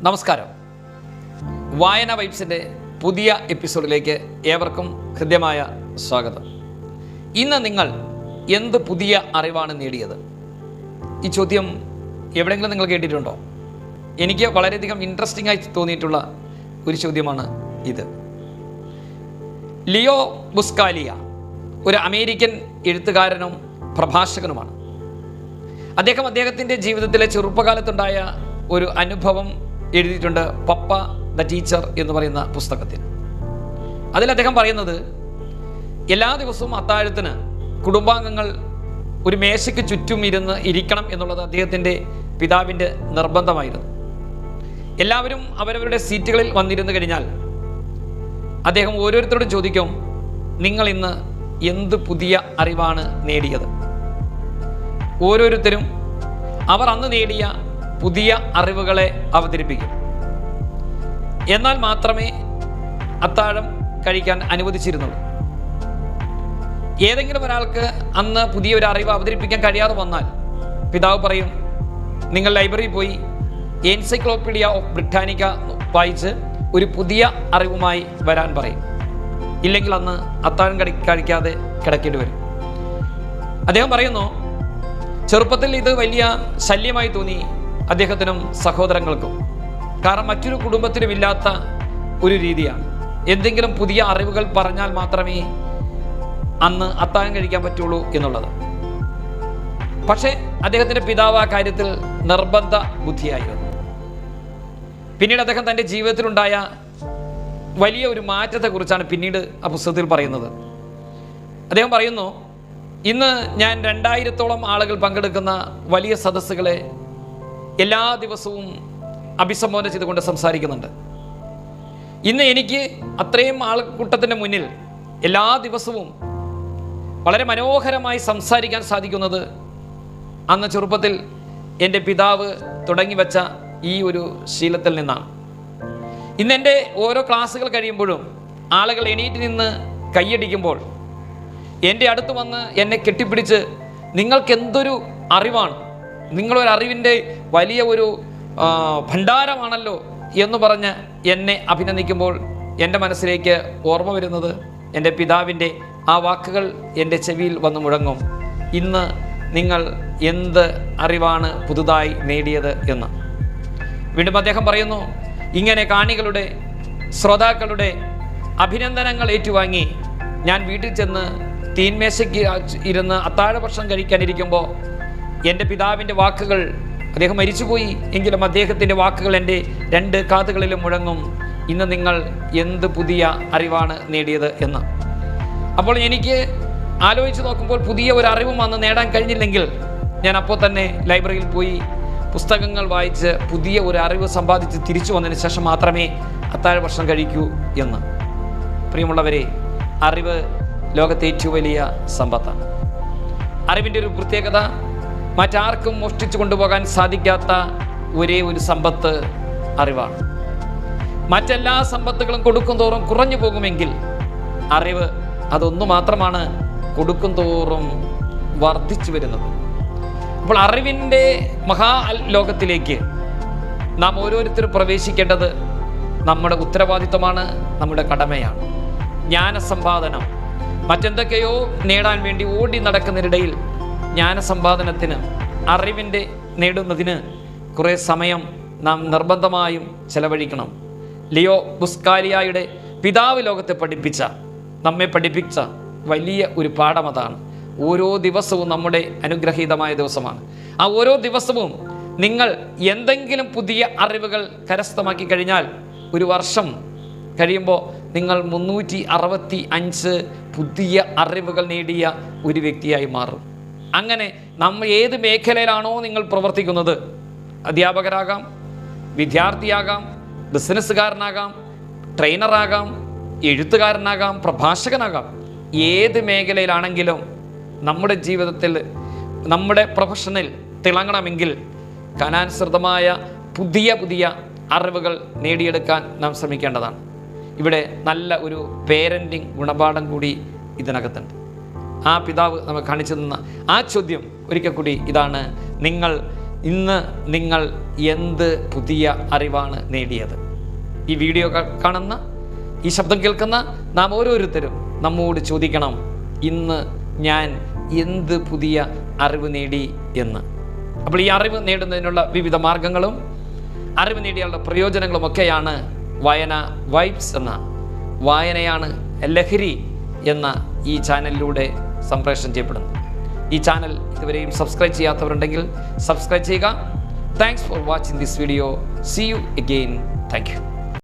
നമസ്കാരം. വായന വൈബ്സിൻ്റെ പുതിയ എപ്പിസോഡിലേക്ക് ഏവർക്കും ഹൃദ്യമായ സ്വാഗതം. ഇന്ന് നിങ്ങൾ എന്ത് പുതിയ അറിവാണ് നേടിയത്? ഈ ചോദ്യം എവിടെയെങ്കിലും നിങ്ങൾ കേട്ടിട്ടുണ്ടോ? എനിക്ക് വളരെയധികം ഇൻട്രസ്റ്റിംഗ് ആയി തോന്നിയിട്ടുള്ള ഒരു ചോദ്യമാണ് ഇത്. ലിയോ ബുസ്കാലിയ ഒരു അമേരിക്കൻ എഴുത്തുകാരനും പ്രഭാഷകനുമാണ്. അദ്ദേഹത്തിൻ്റെ ജീവിതത്തിലെ ചെറുപ്പകാലത്തുണ്ടായ ഒരു അനുഭവം എഴുതിയിട്ടുണ്ട് പപ്പ ദ ടീച്ചർ എന്ന് പറയുന്ന പുസ്തകത്തിൽ. അതിൽ അദ്ദേഹം പറയുന്നത്, എല്ലാ ദിവസവും അത്താഴത്തിന് കുടുംബാംഗങ്ങൾ ഒരു മേശയ്ക്ക് ചുറ്റും ഇരിക്കണം എന്നുള്ളത് അദ്ദേഹത്തിൻ്റെ പിതാവിൻ്റെ നിർബന്ധമായിരുന്നു. എല്ലാവരും അവരവരുടെ സീറ്റുകളിൽ വന്നിരുന്നു കഴിഞ്ഞാൽ അദ്ദേഹം ഓരോരുത്തരോടും ചോദിക്കും, നിങ്ങൾ ഇന്ന് എന്ത് പുതിയ അറിവാണ് നേടിയത്? ഓരോരുത്തരും അവർ അന്ന് നേടിയ പുതിയ അറിവുകളെ അവതരിപ്പിക്കും. എന്നാൽ മാത്രമേ അത്താഴം കഴിക്കാൻ അനുവദിച്ചിരുന്നുള്ളൂ. ഏതെങ്കിലും ഒരാൾക്ക് അന്ന് പുതിയൊരു അറിവ് അവതരിപ്പിക്കാൻ കഴിയാതെ വന്നാൽ പിതാവ് പറയും, നിങ്ങൾ ലൈബ്രറിയിൽ പോയി എൻസൈക്ലോപീഡിയ ഓഫ് ബ്രിട്ടാനിക്ക വായിച്ച് ഒരു പുതിയ അറിവുമായി വരാൻ പറയും. ഇല്ലെങ്കിൽ അന്ന് അത്താഴം കഴിക്കാതെ കിടക്കേണ്ടി വരും. അദ്ദേഹം പറയുന്നു, ചെറുപ്പത്തിൽ ഇത് വലിയ ശല്യമായി തോന്നി അദ്ദേഹത്തിനും സഹോദരങ്ങൾക്കും. കാരണം മറ്റൊരു കുടുംബത്തിനും ഇല്ലാത്ത ഒരു രീതിയാണ്. എന്തെങ്കിലും പുതിയ അറിവുകൾ പറഞ്ഞാൽ മാത്രമേ അന്ന് അത്താഴം കഴിക്കാൻ പറ്റുള്ളൂ എന്നുള്ളത്. പക്ഷേ അദ്ദേഹത്തിൻ്റെ പിതാവ് ആ കാര്യത്തിൽ നിർബന്ധ ബുദ്ധിയായിരുന്നു. പിന്നീട് അദ്ദേഹം തൻ്റെ ജീവിതത്തിലുണ്ടായ വലിയ ഒരു മാറ്റത്തെക്കുറിച്ചാണ് പിന്നീട് ആ പുസ്തകത്തിൽ പറയുന്നത്. അദ്ദേഹം പറയുന്നു, ഇന്ന് ഞാൻ 2000-ഓളം ആളുകൾ പങ്കെടുക്കുന്ന വലിയ സദസ്സുകളെ എല്ലാ ദിവസവും അഭിസംബോധന ചെയ്തുകൊണ്ട് സംസാരിക്കുന്നുണ്ട്. ഇന്ന് എനിക്ക് അത്രയും ആൾക്കൂട്ടത്തിൻ്റെ മുന്നിൽ എല്ലാ ദിവസവും വളരെ മനോഹരമായി സംസാരിക്കാൻ സാധിക്കുന്നത് അന്ന് ചെറുപ്പത്തിൽ എൻ്റെ പിതാവ് തുടങ്ങി വെച്ച ഈ ഒരു ശീലത്തിൽ നിന്നാണ്. ഇന്ന് എൻ്റെ ഓരോ ക്ലാസ്സുകൾ കഴിയുമ്പോഴും ആളുകൾ എണീറ്റ് നിന്ന് കൈയടിക്കുമ്പോൾ എൻ്റെ അടുത്ത് വന്ന് എന്നെ കെട്ടിപ്പിടിച്ച് നിങ്ങൾക്ക് എന്തൊരു അറിവാണ്, നിങ്ങളൊരറിവിൻ്റെ വലിയ ഒരു ഭണ്ഡാരമാണല്ലോ എന്ന് പറഞ്ഞ് എന്നെ അഭിനന്ദിക്കുമ്പോൾ എൻ്റെ മനസ്സിലേക്ക് ഓർമ്മ വരുന്നത് എൻ്റെ പിതാവിൻ്റെ ആ വാക്കുകൾ എൻ്റെ ചെവിയിൽ വന്ന് മുഴങ്ങും. ഇന്ന് നിങ്ങൾ എന്ത് അറിവാണ് പുതുതായി നേടിയത് എന്ന്. വീണ്ടും അദ്ദേഹം പറയുന്നു, ഇങ്ങനെ കാണികളുടെ ശ്രോതാക്കളുടെ അഭിനന്ദനങ്ങൾ ഏറ്റുവാങ്ങി ഞാൻ വീട്ടിൽ ചെന്ന് തീന്മേശയ്ക്ക് ഇരുന്ന് അത്താഴ ഭക്ഷണം കഴിക്കാനിരിക്കുമ്പോൾ എൻ്റെ പിതാവിൻ്റെ വാക്കുകൾ, അദ്ദേഹം മരിച്ചുപോയി എങ്കിലും അദ്ദേഹത്തിൻ്റെ വാക്കുകൾ എൻ്റെ 2 കാതുകളിലും മുഴങ്ങും, ഇന്ന് നിങ്ങൾ എന്ത് പുതിയ അറിവാണ് നേടിയത് എന്ന്. അപ്പോൾ എനിക്ക് ആലോചിച്ച് നോക്കുമ്പോൾ പുതിയ ഒരു അറിവും അന്ന് നേടാൻ കഴിഞ്ഞില്ലെങ്കിൽ ഞാൻ അപ്പോൾ തന്നെ ലൈബ്രറിയിൽ പോയി പുസ്തകങ്ങൾ വായിച്ച് പുതിയ ഒരു അറിവ് സമ്പാദിച്ച് തിരിച്ചു വന്നതിന് ശേഷം മാത്രമേ അത്താഴ ഭക്ഷണം കഴിക്കൂ എന്ന്. പ്രിയമുള്ളവരെ, അറിവ് ലോകത്തെ ഏറ്റവും വലിയ സമ്പത്താണ്. അറിവിൻ്റെ ഒരു പ്രത്യേകത, മറ്റാർക്കും മോഷ്ടിച്ചു കൊണ്ടുപോകാൻ സാധിക്കാത്ത ഒരേ ഒരു സമ്പത്ത് അറിവാണ്. മറ്റെല്ലാ സമ്പത്തുകളും കൊടുക്കും തോറും കുറഞ്ഞു പോകുമെങ്കിൽ അറിവ് അതൊന്നു മാത്രമാണ് കൊടുക്കും തോറും വർദ്ധിച്ചു വരുന്നത്. അപ്പോൾ അറിവിൻ്റെ മഹാലോകത്തിലേക്ക് നാം ഓരോരുത്തരും പ്രവേശിക്കേണ്ടത് നമ്മുടെ ഉത്തരവാദിത്വമാണ്, നമ്മുടെ കടമയാണ്. ജ്ഞാനസമ്പാദനം, മറ്റെന്തൊക്കെയോ നേടാൻ വേണ്ടി ഓടി നടക്കുന്നതിനിടയിൽ ജ്ഞാനസമ്പാദനത്തിന്, അറിവിൻ്റെ നേടുന്നതിന് കുറേ സമയം നാം നിർബന്ധമായും ചെലവഴിക്കണം. ലിയോ ബുസ്കാലിയയുടെ പിതാവ് നമ്മെ പഠിപ്പിച്ച വലിയ ഒരു പാഠം അതാണ്. ഓരോ ദിവസവും നമ്മുടെ അനുഗ്രഹീതമായ ദിവസമാണ്. ആ ഓരോ ദിവസവും നിങ്ങൾ എന്തെങ്കിലും പുതിയ അറിവുകൾ കരസ്ഥമാക്കി കഴിഞ്ഞാൽ ഒരു വർഷം കഴിയുമ്പോൾ നിങ്ങൾ 365 പുതിയ അറിവുകൾ നേടിയ ഒരു വ്യക്തിയായി മാറും. അങ്ങനെ നമ്മൾ ഏത് മേഖലയിലാണോ നിങ്ങൾ പ്രവർത്തിക്കുന്നത്, അധ്യാപകരാകാം, വിദ്യാർത്ഥിയാകാം, ബിസിനസ്സുകാരനാകാം, ട്രെയിനറാകാം, എഴുത്തുകാരനാകാം, പ്രഭാഷകനാകാം, ഏത് മേഖലയിലാണെങ്കിലും നമ്മുടെ ജീവിതത്തിൽ നമ്മുടെ പ്രൊഫഷനിൽ തിളങ്ങണമെങ്കിൽ കാലാനുസൃതമായ പുതിയ അറിവുകൾ നേടിയെടുക്കാൻ നാം ശ്രമിക്കേണ്ടതാണ്. ഇവിടെ നല്ല ഒരു പേരൻറ്റിങ് ഗുണപാഠം കൂടി ഇതിനകത്തുണ്ട്. ആ പിതാവ് നമുക്ക് കാണിച്ചു തന്ന ആ ചോദ്യം ഒരിക്കൽ കൂടി ഇതാണ്, നിങ്ങൾ ഇന്ന് നിങ്ങൾ എന്ത് പുതിയ അറിവാണ് നേടിയത്? ഈ വീഡിയോ കാണുന്ന, ഈ ശബ്ദം കേൾക്കുന്ന നാം ഓരോരുത്തരും നമ്മോട് ചോദിക്കണം, ഇന്ന് ഞാൻ എന്ത് പുതിയ അറിവ് നേടി എന്ന്. അപ്പോൾ ഈ അറിവ് നേടുന്നതിനുള്ള വിവിധ മാർഗങ്ങളും അറിവ് നേടിയുള്ള പ്രയോജനങ്ങളും ഒക്കെയാണ് വായന വൈബ്സ് എന്ന വായനയാണ് ലഹരി എന്ന ഈ ചാനലിലൂടെ സംപ്രേഷണം ചെയ്യപ്പെടുന്നു. ഈ ചാനൽ ഇതുവരെയും സബ്സ്ക്രൈബ് ചെയ്യാത്തവരുണ്ടെങ്കിൽ സബ്സ്ക്രൈബ് ചെയ്യുക. Thanks for watching this video. See you again. Thank U.